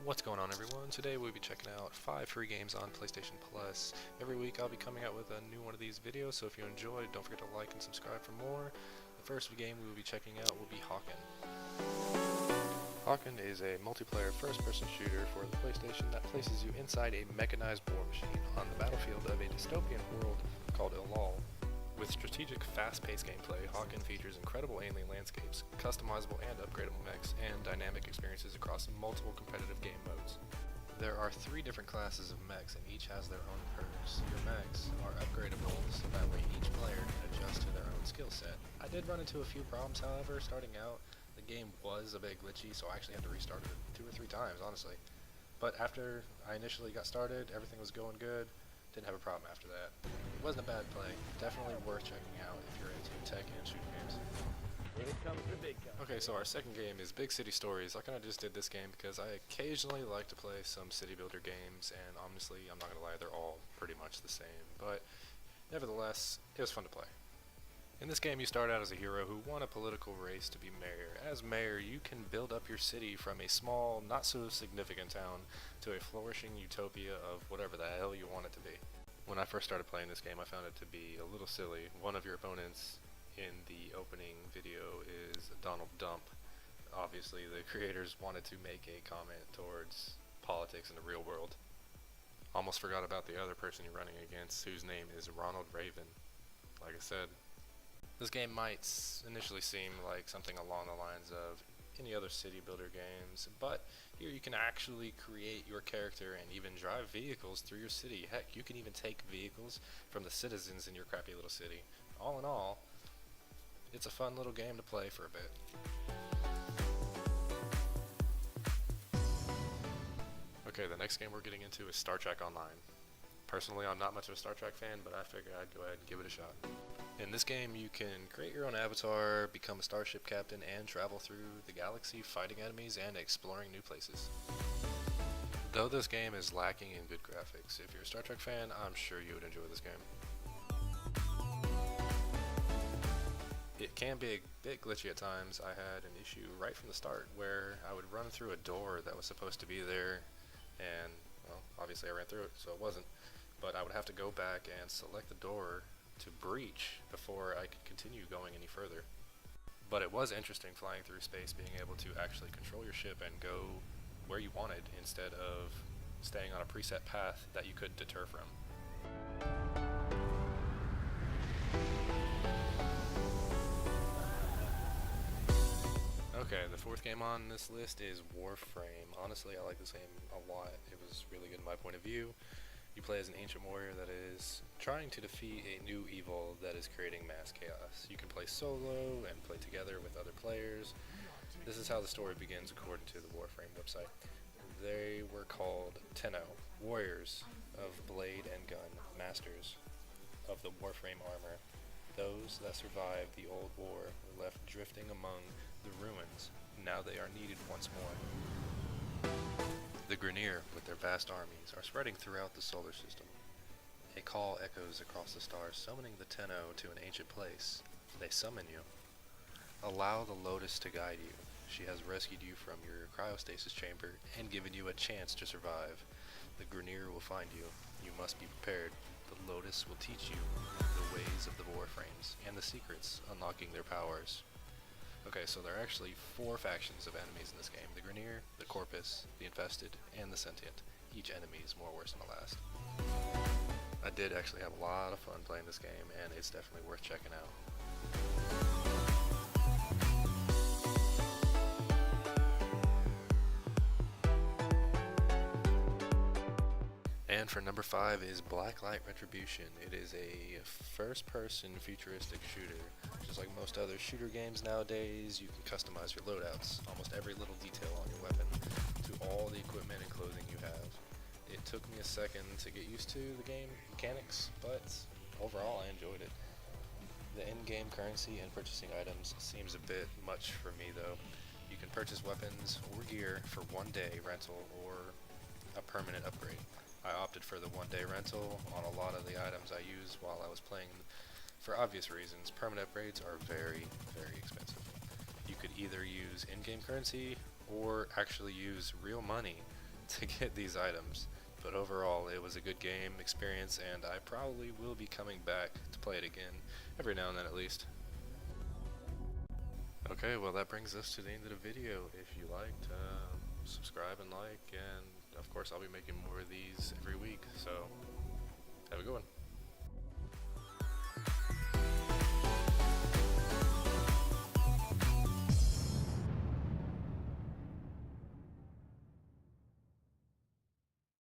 What's going on, everyone? Today we'll be checking out 5 free games on PlayStation Plus. Every week I'll be coming out with a new one of these videos, so if you enjoyed, don't forget to like and subscribe for more. The first game we will be checking out will be Hawken. Hawken is a multiplayer first-person shooter for the PlayStation that places you inside a mechanized war machine on the battlefield of a dystopian world called Ilal. With strategic, fast-paced gameplay, Hawken features incredible alien landscapes, customizable and upgradable mechs, and dynamic experiences across multiple competitive game modes. There are 3 different classes of mechs, and each has their own perks. Your mechs are upgradable, so that way each player can adjust to their own skill set. I did run into a few problems, however. Starting out, the game was a bit glitchy, so I actually had to restart it 2 or 3 times, honestly. But after I initially got started, everything was going good. Didn't have a problem after that. It wasn't a bad play. Definitely worth checking out if you're into tech and shooting games. Here comes the big guy. Okay, so our second game is Big City Stories. I kind of just did this game because I occasionally like to play some city builder games, and honestly, I'm not going to lie, they're all pretty much the same. But nevertheless, it was fun to play. In this game, you start out as a hero who won a political race to be mayor. As mayor, you can build up your city from a small, not so significant town to a flourishing utopia of whatever the hell you want it to be. When I first started playing this game, I found it to be a little silly. One of your opponents in the opening video is Donald Dump. Obviously, the creators wanted to make a comment towards politics in the real world. Almost forgot about the other person you're running against, whose name is Ronald Raven. Like I said, this game might initially seem like something along the lines of any other city builder games, but here you can actually create your character and even drive vehicles through your city. Heck, you can even take vehicles from the citizens in your crappy little city. All in all, it's a fun little game to play for a bit. Okay, the next game we're getting into is Star Trek Online. Personally, I'm not much of a Star Trek fan, but I figured I'd go ahead and give it a shot. In this game, you can create your own avatar, become a starship captain, and travel through the galaxy fighting enemies and exploring new places. Though this game is lacking in good graphics, if you're a Star Trek fan, I'm sure you would enjoy this game. It can be a bit glitchy at times. I had an issue right from the start where I would run through a door that was supposed to be there, and, well, obviously I ran through it, so it wasn't. But I would have to go back and select the door to breach before I could continue going any further. But it was interesting flying through space, being able to actually control your ship and go where you wanted instead of staying on a preset path that you could deter from. Okay, the 4th game on this list is Warframe. Honestly, I like this game a lot. It was really good in my point of view. You play as an ancient warrior that is trying to defeat a new evil that is creating mass chaos. You can play solo and play together with other players. This is how the story begins according to the Warframe website. They were called Tenno, warriors of blade and gun, masters of the Warframe armor. Those that survived the old war were left drifting among the ruins. Now they are needed once more. The Grineer, with their vast armies, are spreading throughout the solar system. A call echoes across the stars, summoning the Tenno to an ancient place. They summon you. Allow the Lotus to guide you. She has rescued you from your cryostasis chamber and given you a chance to survive. The Grineer will find you. You must be prepared. The Lotus will teach you the ways of the Warframes and the secrets, unlocking their powers. Okay, so there are actually 4 factions of enemies in this game. The Grineer, the Corpus, the Infested, and the Sentient. Each enemy is more worse than the last. I did actually have a lot of fun playing this game, and it's definitely worth checking out. And for number 5 is Blacklight Retribution. It is a first-person futuristic shooter. Just like most other shooter games nowadays, you can customize your loadouts, almost every little detail on your weapon, to all the equipment and clothing you have. It took me a second to get used to the game mechanics, but overall I enjoyed it. The in-game currency and purchasing items seems a bit much for me though. You can purchase weapons or gear for 1 day rental or a permanent upgrade. I opted for the 1 day rental on a lot of the items I used while I was playing. For obvious reasons, permanent upgrades are very, very expensive. You could either use in-game currency or actually use real money to get these items. But overall, it was a good game experience, and I probably will be coming back to play it again, every now and then at least. Okay, well that brings us to the end of the video. If you liked, subscribe and like, and of course I'll be making more of these every week, so have a good one.